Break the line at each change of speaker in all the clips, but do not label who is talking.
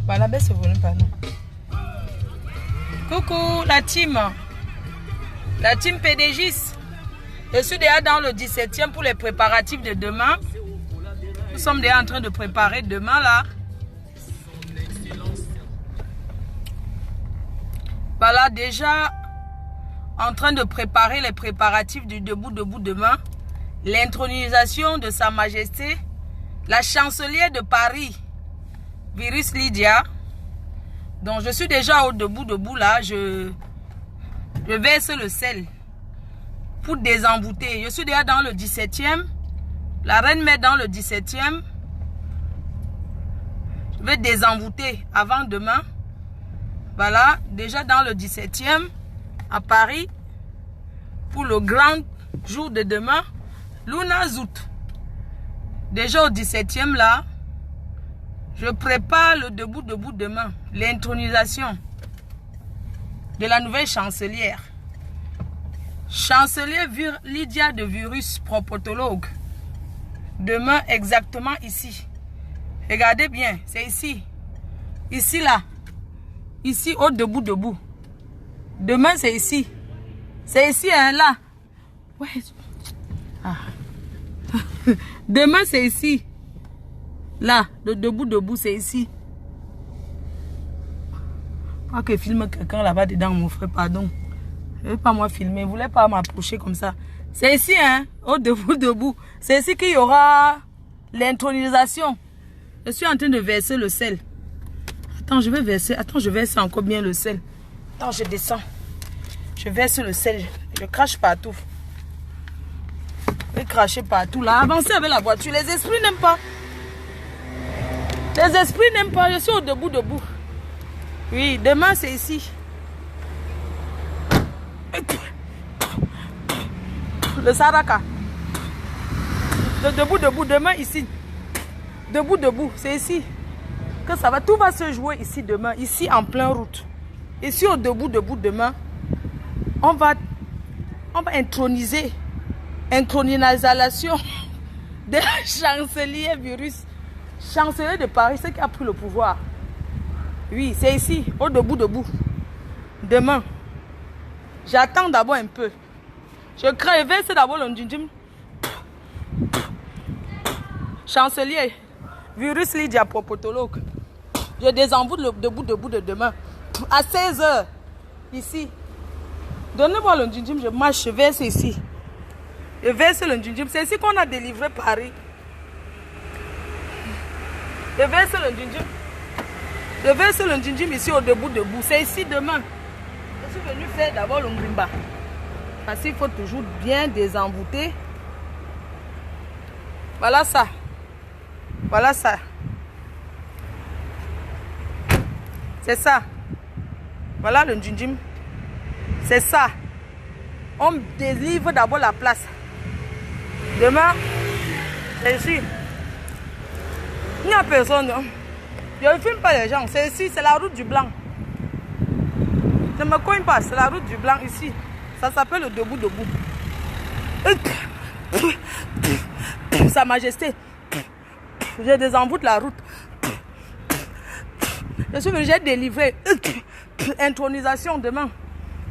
Voilà, baisse le volume, pardon. Coucou la team PDGIS. Je suis déjà dans le 17e pour les préparatifs de demain. Nous sommes déjà en train de préparer demain là. Voilà, déjà en train de préparer les préparatifs du Debout Debout demain. L'intronisation de Sa Majesté, la chancelière de Paris, Virus Lydia. Donc je suis déjà au Debout Debout là. Je verse le sel pour désenvoûter. Je suis déjà dans le 17e. La reine mère dans le 17e. Je vais désenvoûter avant demain. Voilà, déjà dans le 17e à Paris pour le grand jour de demain, Luna Zout. Déjà au 17e là, je prépare le Debout Debout demain, l'intronisation de la nouvelle chancelière. Chancelière Lydia de Virus, propotologue. Demain exactement ici. Regardez bien, c'est ici. Ici là. Ici au Debout Debout. Demain c'est ici. C'est ici hein là. Ouais. Ah. Demain c'est ici. Là, le Debout Debout c'est ici. Pas que filme quelqu'un là-bas dedans mon frère, pardon. Je ne veux pas moi filmer, vous ne voulez pas m'approcher comme ça. C'est ici hein, au Debout Debout. C'est ici qu'il y aura l'intronisation. Je suis en train de verser le sel. Attends, je vais verser. Attends, je verse encore bien le sel. Attends, je descends. Je verse le sel. Je crache partout. Je vais cracher partout. Là, avancez avec la voiture. Les esprits n'aiment pas. Les esprits n'aiment pas. Je suis au Debout Debout. Oui, demain c'est ici. Le Saraka. Le Debout Debout. Demain ici. Debout Debout. C'est ici. Que ça va, tout va se jouer ici demain, ici en pleine route. Ici au Debout Debout demain, on va introniser, intronisation de la chancelière Virus, chancelière de Paris, c'est qui a pris le pouvoir. Oui, c'est ici, au Debout Debout. Demain, j'attends d'abord un peu. Je crée, verse d'abord le djinjim. Chancelier Virus Lydia, propotologue. Je désenvoûte le Debout Debout de demain. À 16 h. Ici. Donnez-moi le djinjim, je marche, je verse ici. Je verse le djinjim. C'est ici qu'on a délivré Paris. Je verse le djinjim. Je verse le djinjim ici au Debout Debout. C'est ici demain. Je suis venu faire d'abord le ngrimba. Parce qu'il faut toujours bien désenvoûter. Voilà ça. Voilà ça. C'est ça. Voilà le djinjim. C'est ça. On délivre d'abord la place. Demain, c'est ici. Il n'y a personne. Je ne filme pas les gens. C'est ici, c'est la route du Blanc. Je ne me cogne pas, c'est la route du Blanc ici. Ça s'appelle le Debout Debout. Sa Majesté. Je désenvoûte la route. Je suis venu, j'ai délivré. Intronisation demain.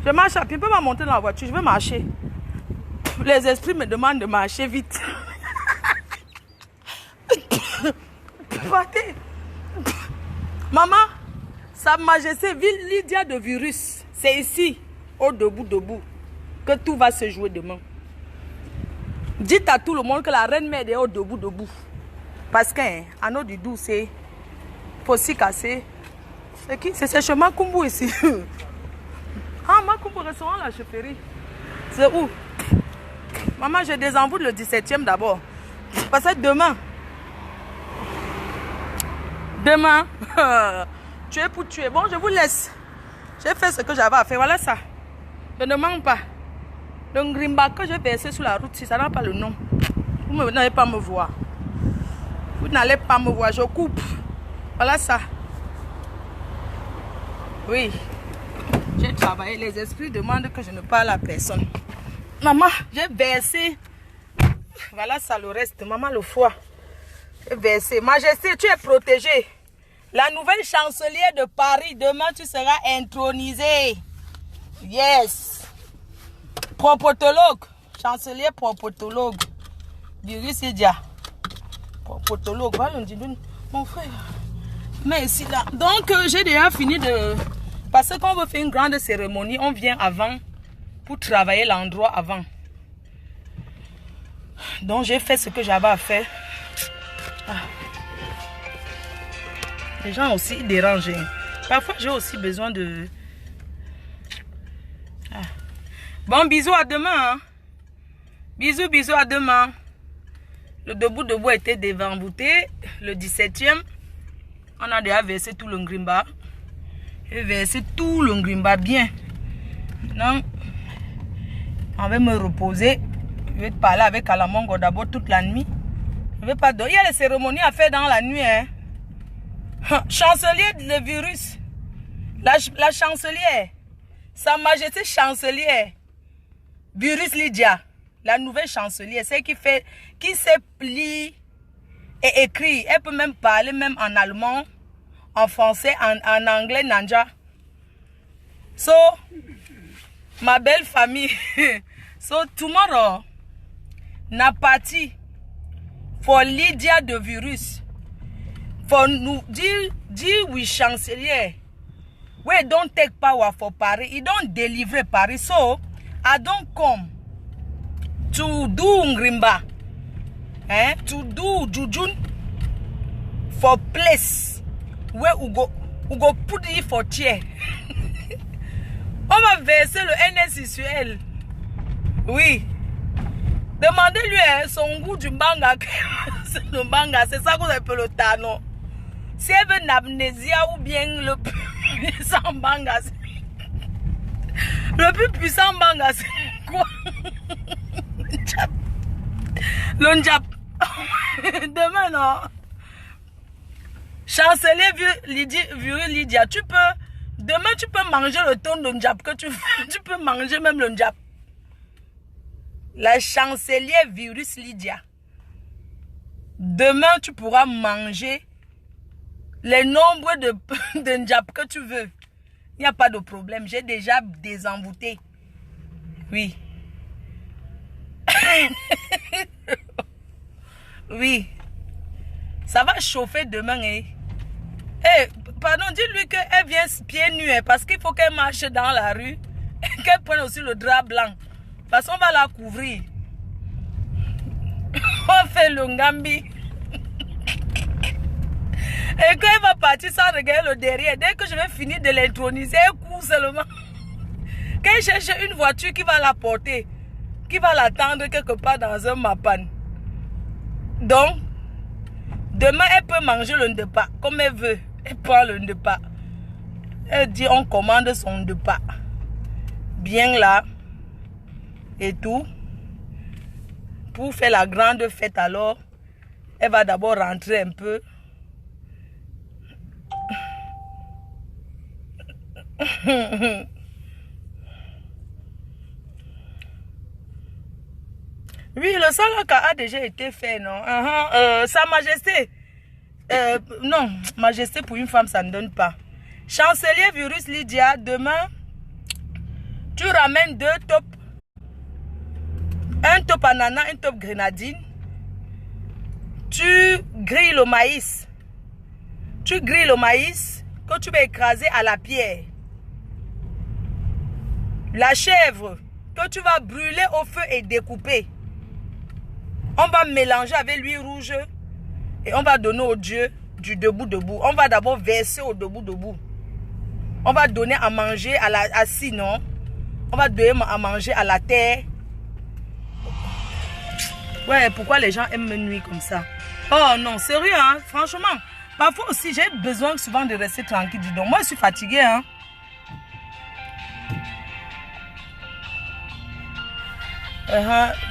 Je marche à pied, je ne peux pas monter dans la voiture, je vais marcher. Les esprits me demandent de marcher vite. Partez. Maman, Sa Majesté Lydia de Virus, c'est ici, au Debout Debout, que tout va se jouer demain. Dites à tout le monde que la reine mère est au Debout Debout. Parce qu'en eau du doux, c'est Fossi cassé. C'est qui? C'est chez Makumbu ici. Ah, Makumbu, restaurant la chefferie. C'est où? Maman, je désenvoûte le 17e d'abord. Parce que demain, tuer pour tuer. Bon, je vous laisse. J'ai fait ce que j'avais à faire. Voilà ça. Je ne manque pas. Le ngrimba que j'ai versé sur la route, si ça n'a pas le nom. Vous n'allez pas me voir. Vous n'allez pas me voir. Je coupe. Voilà ça. Oui. J'ai travaillé. Les esprits demandent que je ne parle à personne. Maman, j'ai versé. Voilà ça le reste. Maman, le foie. J'ai versé. Majesté, tu es protégée. La nouvelle chancelière de Paris. Demain, tu seras intronisée. Yes. Propotologue. Chancelier propotologue. Virus Lydia. Propotologue. Mon frère. Mais ici, là. Donc, j'ai déjà fini de... Parce que quand on veut faire une grande cérémonie, on vient avant pour travailler l'endroit avant. Donc, j'ai fait ce que j'avais à faire. Ah. Les gens aussi dérangés. Parfois, j'ai aussi besoin de... Ah. Bon, bisous à demain. Hein. Bisous, bisous à demain. Le debout a été dévembouté. Le 17e. On a déjà versé tout le ngrimba. J'ai versé tout le ngrimba bien. Non. On va me reposer. Je vais parler avec Alamongo d'abord toute la nuit. Je vais pas dormir. Il y a les cérémonies à faire dans la nuit. Hein. Chancelier le virus. La chancelière. Sa Majesté chancelière. Virus Lydia. La nouvelle chancelière. C'est qui se plie et écrit. Elle peut même parler même en allemand, en français, en anglais, nanja. So, ma belle famille. So, tomorrow, na party for Lydia de virus. For nous dire we chancelier. We don't take power for Paris. He don't deliver Paris. So, I don't come to do ngrimba. To do jujun for place where we go put it for chair. On va verser le NSI sur elle. Oui. Demandez-lui son goût du manga. Le manga, c'est ça qu'on appelle le tano. Si elle veut une amnésia ou bien le plus puissant manga. Le plus puissant manga, c'est quoi? Le njap. Demain, non. Chancelier Lydia, tu peux... Demain, tu peux manger le ton de njap que tu veux. Tu peux manger même le njap. La chancelière virus Lydia. Demain, tu pourras manger les nombres de njap que tu veux. Il n'y a pas de problème. J'ai déjà désenvoûté. Oui. Oui. Ça va chauffer demain. Pardon, dis-lui qu'elle vient pieds nus. Parce qu'il faut qu'elle marche dans la rue. Qu'elle prenne aussi le drap blanc. Parce qu'on va la couvrir. On fait le ngambi. Et quand elle va partir sans regarder le derrière, dès que je vais finir de l'introniser, elle court seulement. Quand elle cherche une voiture qui va la porter, qui va l'attendre quelque part dans un mapan. Donc, demain, elle peut manger le ndepa comme elle veut. Elle prend le ndepa. Elle dit, on commande son ndepa. Bien là. Et tout. Pour faire la grande fête alors, elle va d'abord rentrer un peu. Oui, le salaka a déjà été fait, non? Sa Majesté. Non, Majesté pour une femme, ça ne donne pas. Chancelier virus Lydia, demain, tu ramènes 2 tops. Un top ananas, un top grenadine. Tu grilles le maïs. Tu grilles le maïs que tu vas écraser à la pierre. La chèvre que tu vas brûler au feu et découper. On va mélanger avec l'huile rouge et on va donner au Dieu du debout. On va d'abord verser au debout. On va donner à manger à la assis, non? On va donner à manger à la terre. Ouais, pourquoi les gens aiment me nuire comme ça? Oh non, sérieux, hein? Franchement, parfois aussi, j'ai besoin souvent de rester tranquille. Dis donc, moi, je suis fatiguée, hein?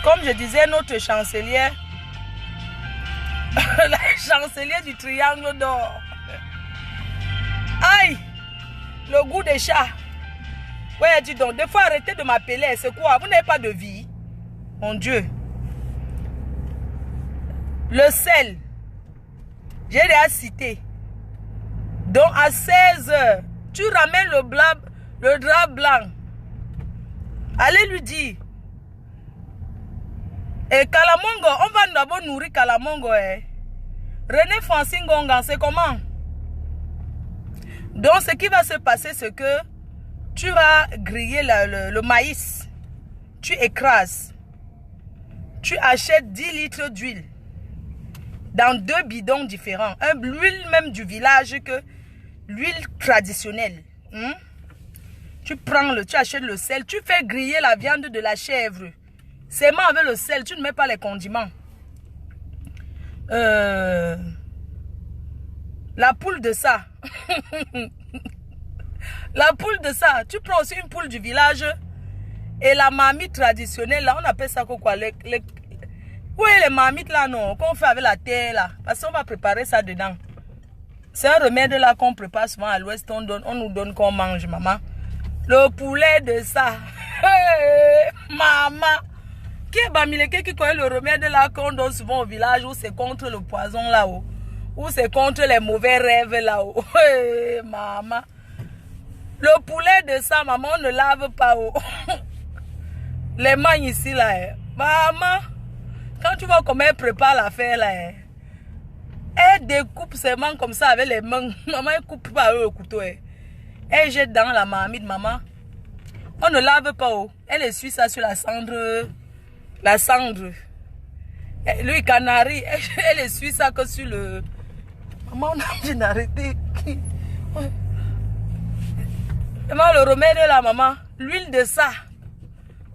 Comme je disais, notre chancelière, la chancelière du triangle d'or. Aïe, le goût des chats. Ouais, dis donc, des fois, arrêtez de m'appeler. C'est quoi? Vous n'avez pas de vie? Mon Dieu. Le sel, j'ai déjà cité. Donc à 16 h, tu ramènes le drap blanc. Allez lui dire. Et Kalamongo, on va d'abord nourrir Kalamongo. René Francine Gongan, c'est comment? Donc ce qui va se passer, c'est que tu vas griller le maïs. Tu écrases. Tu achètes 10 litres d'huile. Dans 2 bidons différents. L'huile même du village que l'huile traditionnelle. Tu achètes le sel. Tu fais griller la viande de la chèvre. Seulement avec le sel. Tu ne mets pas les condiments. La poule de ça. La poule de ça. Tu prends aussi une poule du village. Et la marmite traditionnelle, là, on appelle ça quoi? Oui, les marmites là, non. Qu'on fait avec la terre là. Parce qu'on va préparer ça dedans. C'est un remède là qu'on prépare souvent à l'ouest. On nous donne qu'on mange, maman. Le poulet de ça. Maman. Qui est Bamileke qui connaît le remède là qu'on donne souvent au village où c'est contre le poison là-haut. Où c'est contre les mauvais rêves là-haut. Maman. Le poulet de ça, maman, on ne lave pas. Les mains ici là. Maman. Quand tu vois comment elle prépare l'affaire là. Elle découpe ses mains comme ça avec les mains. Maman, elle coupe pas avec le couteau. Elle jette dans la marmite, maman. On ne lave pas. Elle essuie ça sur la cendre. La cendre. Lui, canari, elle essuie ça que sur le... Maman, on a envie d'arrêter. Maman, le remède là, maman. L'huile de ça.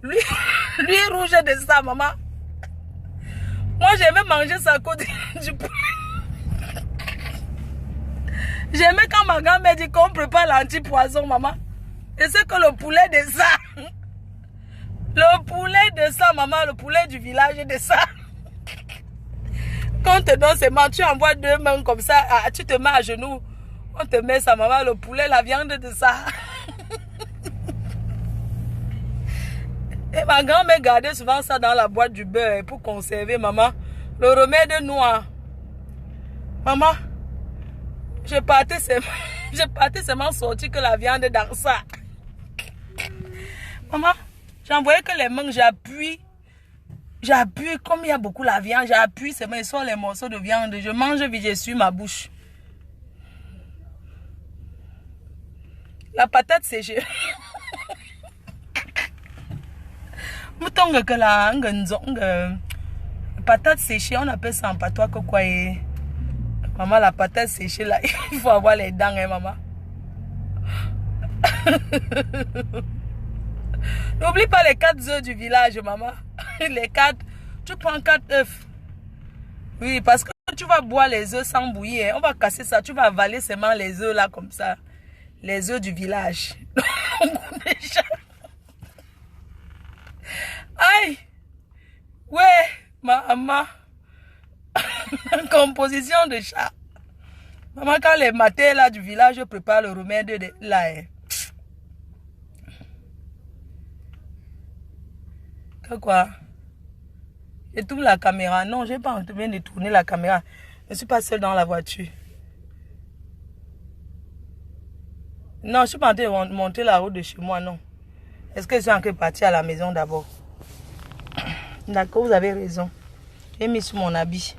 L'huile rouge de ça, maman. Moi, j'aimais manger ça à côté du poulet. J'aimais quand ma grand-mère dit qu'on prépare l'anti-poison, maman. Et c'est que le poulet de ça. Le poulet de ça, maman, le poulet du village de ça. Quand on te donne ses mains, tu envoies 2 mains comme ça, tu te mets à genoux. On te met ça, maman, le poulet, la viande de ça. Et ma grand-mère gardait souvent ça dans la boîte du beurre pour conserver, maman. Le remède noir. Maman, je partais seulement sortir que la viande dans ça. Maman, j'envoyais que les mains, j'appuie. J'appuie, comme il y a beaucoup la viande, j'appuie seulement, ils sont les morceaux de viande. Je mange vite, je suis ma bouche. La patate séchée. Que la patate séchée, on appelle ça en patois que quoi. Maman, la patate séchée là, il faut avoir les dents, hein, maman. N'oublie pas les 4 œufs du village, maman. Les 4, tu prends 4 œufs. Oui, parce que tu vas boire les œufs sans bouillir. On va casser ça, tu vas avaler seulement les œufs là comme ça. Les œufs du village. Aïe! Ouais, maman. Composition de chat. Maman, quand les matins là du village préparent le remède de là. Que quoi? Je tourne la caméra. Non, je n'ai pas envie de tourner la caméra. Je ne suis pas seule dans la voiture. Non, je suis pas en train de monter la route de chez moi, non. Est-ce que je suis en train de partir à la maison d'abord? D'accord, vous avez raison. J'ai mis sur mon habit.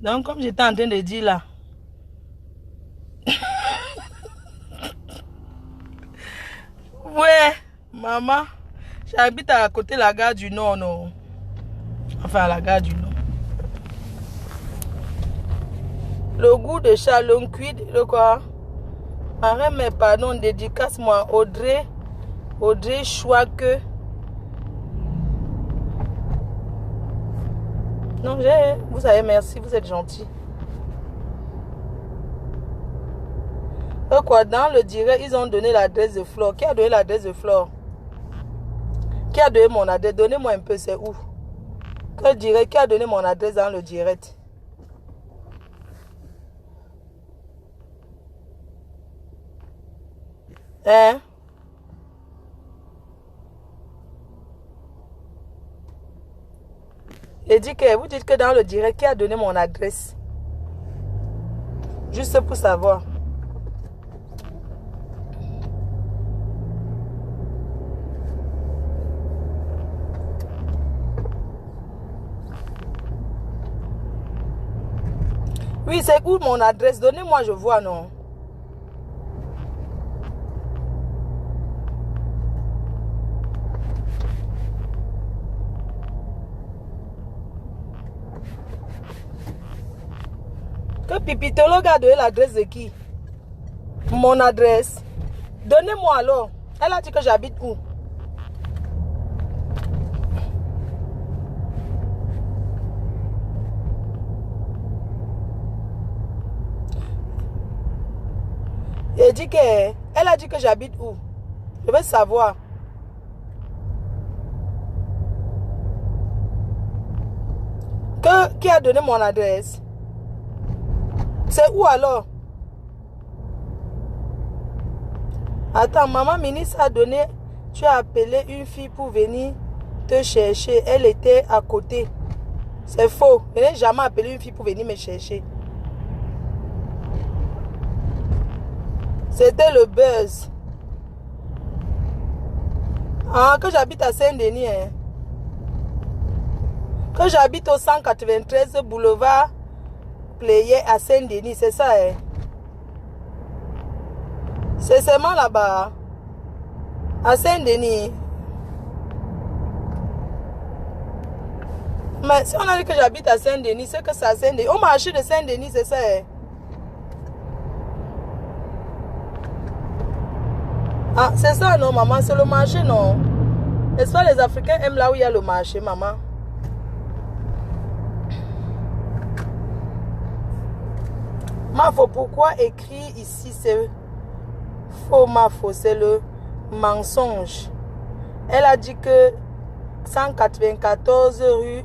Donc, comme j'étais en train de dire là. Ouais, maman. J'habite à côté de la gare du Nord, non. Enfin, à la gare du Nord. Le goût de chalon cuit, le quoi? Arrête, mais pardon, dédicace-moi. Audrey Chouaque. Non, vous savez, merci, vous êtes gentil. Quoi, dans le direct, ils ont donné l'adresse de Flore. Qui a donné l'adresse de Flore? Qui a donné mon adresse? Donnez-moi un peu, c'est où? Quel direct? Qui a donné mon adresse dans le direct? Hein? Et dit que vous dites que dans le direct, qui a donné mon adresse? Juste pour savoir. Oui, c'est où mon adresse? Donnez-moi, je vois, non? Que Pipitologue a donné l'adresse de qui? Mon adresse. Donnez-moi alors. Elle a dit que j'habite où? Elle a dit que j'habite où? Je veux savoir. Qui a donné mon adresse? C'est où alors? Attends, maman ministre a donné, tu as appelé une fille pour venir te chercher. Elle était à côté. C'est faux. Je n'ai jamais appelé une fille pour venir me chercher. C'était le buzz. Ah, que j'habite à Saint-Denis. Hein. Que j'habite au 193 boulevard Playet à Saint-Denis. C'est ça, hein. C'est seulement là-bas. À Saint-Denis. Mais si on a dit que j'habite à Saint-Denis, c'est que c'est à Saint-Denis. Au marché de Saint-Denis, c'est ça, hein. Ah, c'est ça, non, maman? C'est le marché, non? Est-ce que les Africains aiment là où il y a le marché, maman? Mafo, pourquoi écrit ici, c'est faux, Mafo, c'est le mensonge. Elle a dit que 194 rue,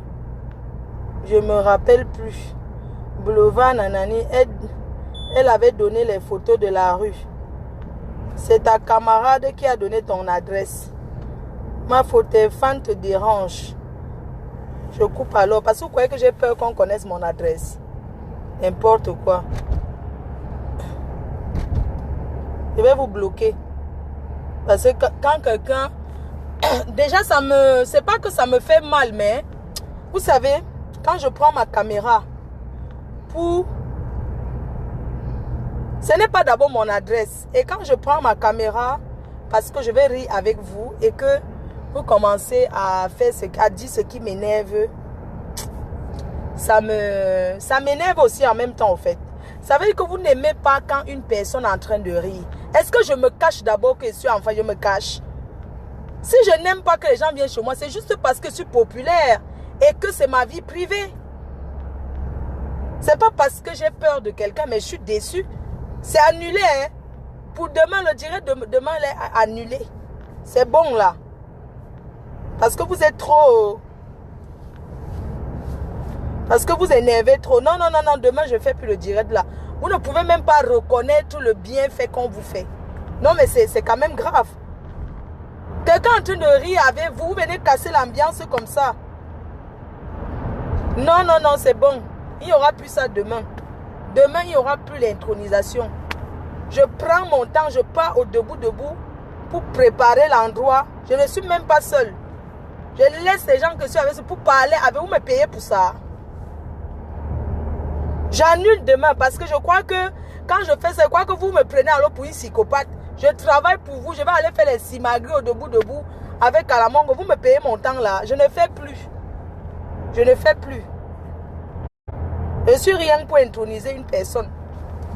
je me rappelle plus, boulevard Nanani, elle avait donné les photos de la rue. C'est ta camarade qui a donné ton adresse. Ma faute, tes fans te dérange. Je coupe alors. Parce que vous croyez que j'ai peur qu'on connaisse mon adresse. N'importe quoi. Je vais vous bloquer. Parce que quand quelqu'un... Déjà, ça me... C'est pas que ça me fait mal, mais... Vous savez, quand je prends ma caméra pour... Ce n'est pas d'abord mon adresse. Et quand je prends ma caméra, parce que je vais rire avec vous, et que vous commencez à faire à dire ce qui m'énerve, ça m'énerve aussi en même temps, en fait. Ça veut dire que vous n'aimez pas quand une personne est en train de rire. Est-ce que je me cache d'abord que je suis enfant, je me cache? Si je n'aime pas que les gens viennent chez moi, c'est juste parce que je suis populaire et que c'est ma vie privée. C'est pas parce que j'ai peur de quelqu'un, mais je suis déçue. C'est annulé, hein. Pour demain, le direct de demain, il est annulé. C'est bon, là. Parce que vous êtes trop... Parce que vous énervez trop. Non, non, non, non. Demain, je ne fais plus le direct, là. Vous ne pouvez même pas reconnaître le bienfait qu'on vous fait. Non, mais c'est quand même grave. Quelqu'un en train de rire avec vous, vous venez casser l'ambiance comme ça. Non, non, non, c'est bon. Il n'y aura plus ça demain. Demain, il n'y aura plus l'intronisation. Je prends mon temps, je pars au debout pour préparer l'endroit. Je ne suis même pas seule. Je laisse les gens que je suis avec pour parler avec vous, me payer pour ça. J'annule demain parce que je crois que quand je fais ça, je crois que vous me prenez alors pour une psychopathe. Je travaille pour vous, je vais aller faire les simagris au debout avec Kalamongo. Vous me payez mon temps là. Je ne fais plus. Je ne fais plus. Je suis rien pour introniser une personne.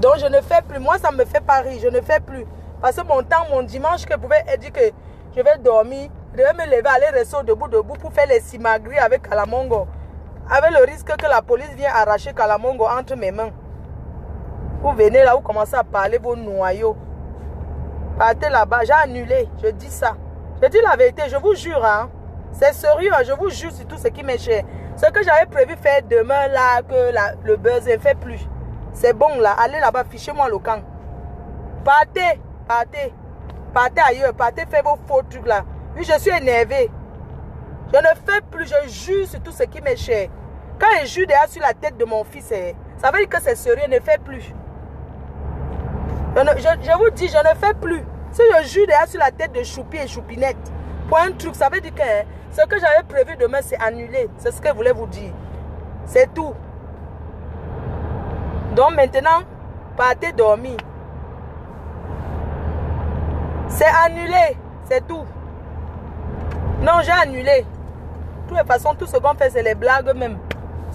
Donc je ne fais plus. Moi, ça ne me fait pas rire. Je ne fais plus. Parce que mon temps, mon dimanche, que je pouvais dire que je vais dormir, je vais me lever, aller rester au debout pour faire les simagris avec Kalamongo. Avec le risque que la police vienne arracher Kalamongo entre mes mains. Vous venez là, vous commencez à parler vos noyaux. Partez là-bas. J'ai annulé. Je dis ça. Je dis la vérité. Je vous jure. Hein. C'est sérieux. Je vous jure sur tout ce qui m'est cher. Ce que j'avais prévu faire demain là, que le buzz ne fait plus. C'est bon là. Allez là-bas. Fichez-moi le camp. Partez. Partez. Partez ailleurs. Partez faire vos faux trucs là. Oui, je suis énervé. Je ne fais plus, je jure sur tout ce qui m'est cher. Quand je jure derrière sur la tête de mon fils, ça veut dire que c'est sérieux, je ne fais plus. Je vous dis, je ne fais plus. Si je jure derrière sur la tête de Choupi et Choupinette, pour un truc, ça veut dire que ce que j'avais prévu demain, c'est annulé. C'est ce que je voulais vous dire. C'est tout. Donc maintenant, partez dormir. C'est annulé. C'est tout. Non, j'ai annulé. De toute façon, tout ce qu'on fait, c'est les blagues même.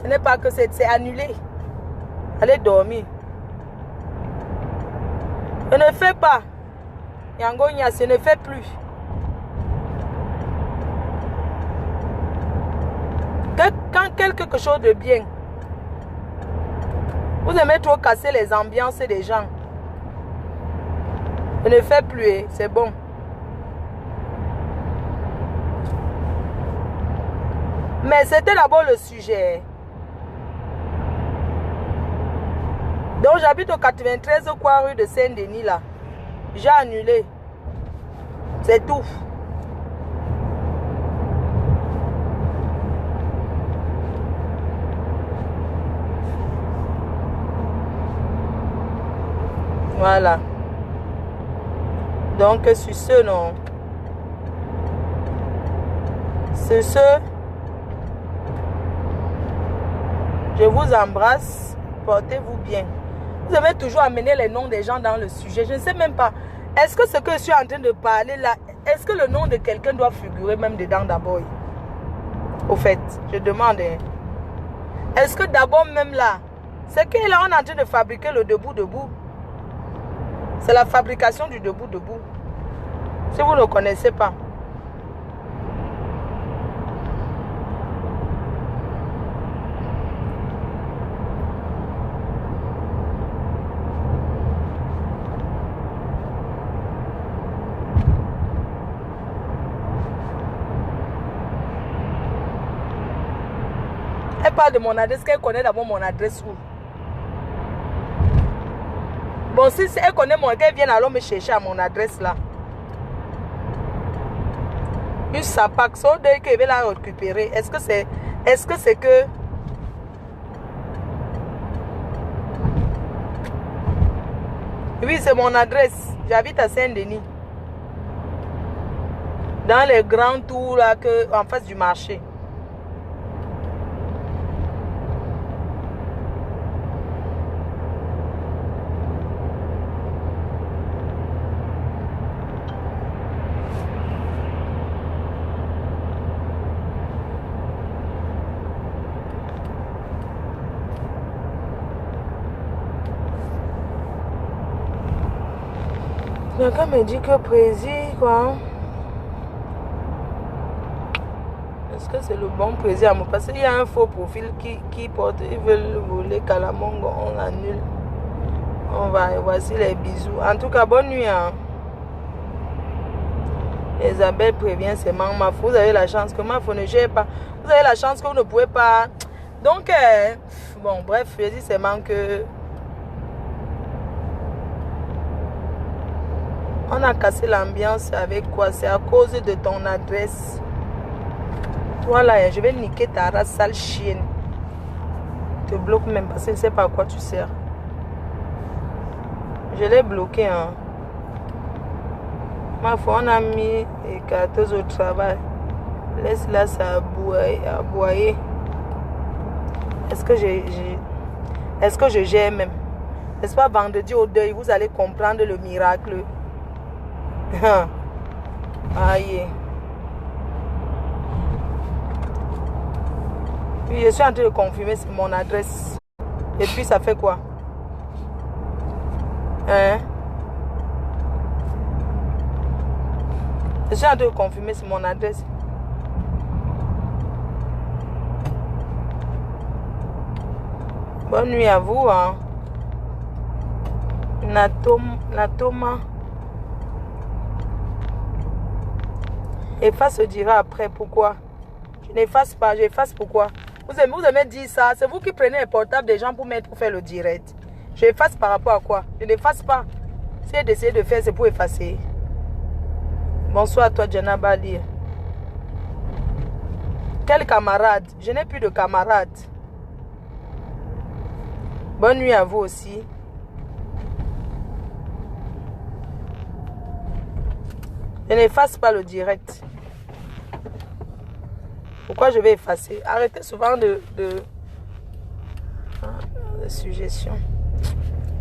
Ce n'est pas que c'est annulé. Allez dormir. Je ne fais pas. Yango Nia, je ne fais plus. Quand quelque chose de bien, vous aimez trop casser les ambiances des gens. Je ne fais plus, c'est bon. Mais c'était d'abord le sujet. Donc j'habite au 93 quoi, rue de Saint-Denis là. J'ai annulé. C'est tout. Voilà. Donc sur ce, non. Sur ce, je vous embrasse. Portez-vous bien. Vous avez toujours amené les noms des gens dans le sujet. Je ne sais même pas. Est-ce que ce que je suis en train de parler là, est-ce que le nom de quelqu'un doit figurer même dedans d'abord? Au fait, je demande. Est-ce que d'abord même là, c'est que là on est en train de fabriquer le debout-debout. C'est la fabrication du debout-debout. Si vous ne connaissez pas. Elle parle de mon adresse, qu'elle connaît d'abord mon adresse où? Bon, si elle connaît mon, qu'elle vienne alors me chercher à mon adresse là. Une sapaxo de qu'elle va la récupérer. Est-ce que c'est que oui, c'est mon adresse. J'habite à Saint-Denis. Dans les grands tours là en face du marché. Quelqu'un me dit que Prési, quoi. Est-ce que c'est le bon Prési à moi? Parce qu'il y a un faux profil qui porte, ils veulent voler Kalamongo, on l'annule. Voici les bisous. En tout cas, bonne nuit. Hein. Isabelle prévient, c'est Mama. Vous avez la chance que Mafo ne gère pas. Vous avez la chance que vous ne pouvez pas. Donc, bon, bref, je dis seulement que. On a cassé l'ambiance avec quoi? C'est à cause de ton adresse. Voilà, je vais niquer ta race sale chienne. Je te bloque même parce que je ne sais pas à quoi tu sers. Je l'ai bloqué. Hein. Ma foi, on a mis les cartes au travail. Laisse-la s'aboyer. Est-ce que je gère même? N'est-ce pas vendredi au deuil, vous allez comprendre le miracle. Aïe. Puis je suis en train de confirmer mon adresse. Et puis ça fait quoi? Hein? Je suis en train de confirmer mon adresse. Bonne nuit à vous. Hein? Natoma. Efface dira après pourquoi. Je n'efface pas, j'efface pourquoi. Vous aimez dire ça. C'est vous qui prenez les portables des gens pour faire le direct. J'efface par rapport à quoi? Je n'efface pas. Si elle décide de faire, c'est pour effacer. Bonsoir à toi, Jana Bali. Quel camarade? Je n'ai plus de camarade. Bonne nuit à vous aussi. Je n'efface pas le direct. Pourquoi je vais effacer? Arrêtez souvent de suggestions.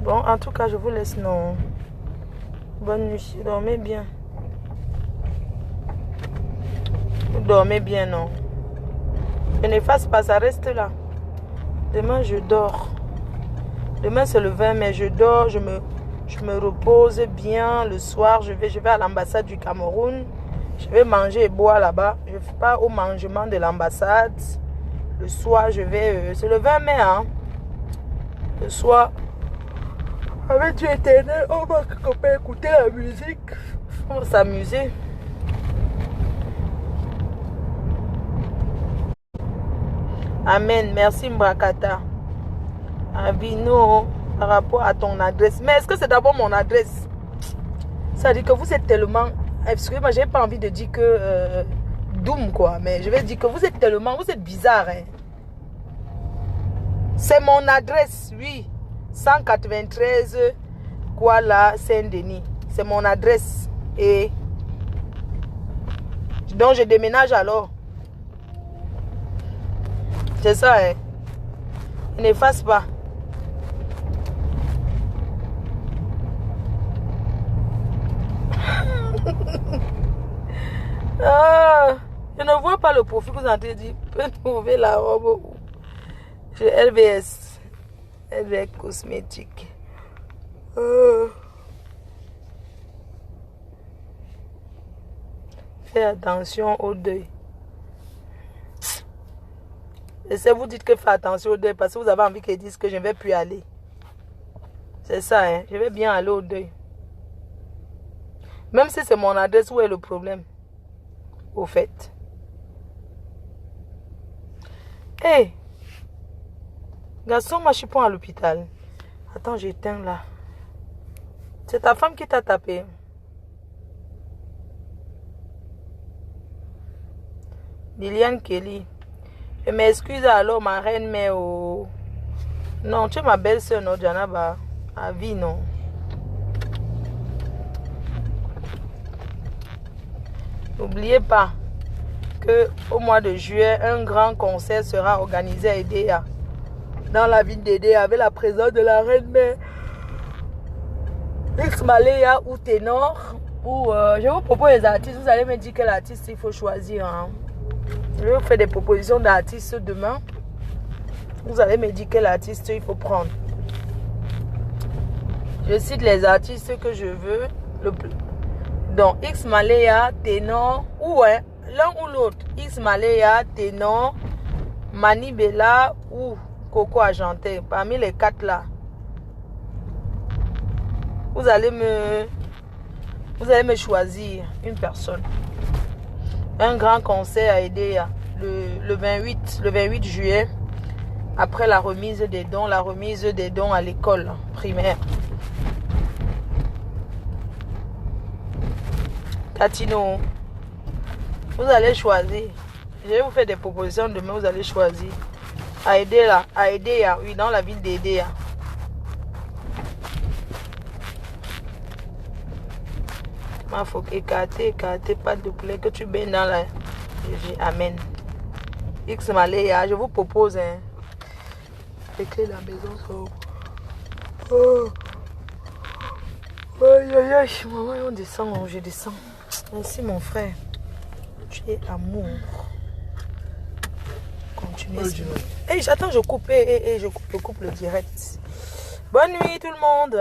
Bon, en tout cas, je vous laisse. Non. Bonne nuit. Dormez bien. Vous dormez bien, non? Je n'efface pas, ça reste là. Demain, je dors. Demain, c'est le 20 mai. Je dors, je me repose bien. Le soir, je vais à l'ambassade du Cameroun. Je vais manger et boire là-bas. Je ne fais pas au mangement de l'ambassade. Le soir, je vais... c'est le 20 mai, hein? Le soir, avec Dieu éternel, on va écouter la musique. On va s'amuser. Amen. Merci Mbrakata. Avino, par rapport à ton adresse. Mais est-ce que c'est d'abord mon adresse? Ça dit que vous êtes tellement... Excusez-moi, j'ai pas envie de dire que... Doom, quoi. Mais je vais dire que vous êtes tellement... Vous êtes bizarre, hein. C'est mon adresse, oui. 193, Kuala Saint-Denis. C'est mon adresse. Et... donc, je déménage alors. C'est ça, hein. Je n'efface pas. Je ne vois pas le profil que vous avez dit. Vous pouvez trouver la robe chez LVS. LVS Cosmétique. Faites attention au deuil. Et si vous dites que faites attention au deuil parce que vous avez envie qu'ils disent que je ne vais plus aller. C'est ça, hein. Je vais bien aller au deuil. Même si c'est mon adresse, où est le problème? Au fait. Hé! Hey, garçon, moi je suis pas à l'hôpital. Attends, j'éteins là. C'est ta femme qui t'a tapé. Liliane Kelly. Je m'excuse alors, ma reine, mais oh... non, tu es ma belle-sœur, non, Janaba. À vie, non. N'oubliez pas que au mois de juillet, un grand concert sera organisé à Edea. Dans la ville d'Edea, avec la présence de la reine mère X Malaya ou Ténor. Ou je vous propose les artistes. Vous allez me dire quel artiste il faut choisir. Hein. Je vais vous faire des propositions d'artistes demain. Vous allez me dire quel artiste il faut prendre. Je cite les artistes que je veux. Donc, X Malaya, Ténor, ou ouais, l'un ou l'autre. X Malaya, Ténor, Mani Bella ou Coco Argenté. Parmi les quatre là. Vous allez me choisir une personne. Un grand concert à Edea le 28 juillet. Après la remise des dons à l'école primaire. Catino, vous allez choisir. Je vais vous faire des propositions demain, vous allez choisir. À Edea, oui, dans la ville d'Edea. Il faut écarter, pas de plaie, que tu baignes dans la... Je dis amen. X Malaya, je vous propose, hein. Éclaire la maison sobre. Oh. Aïe, aïe, aïe, maman, on descend, je descends. Merci mon frère. Tu es amour. Continuez. Hey, j'attends, je coupe le direct. Bonne nuit tout le monde.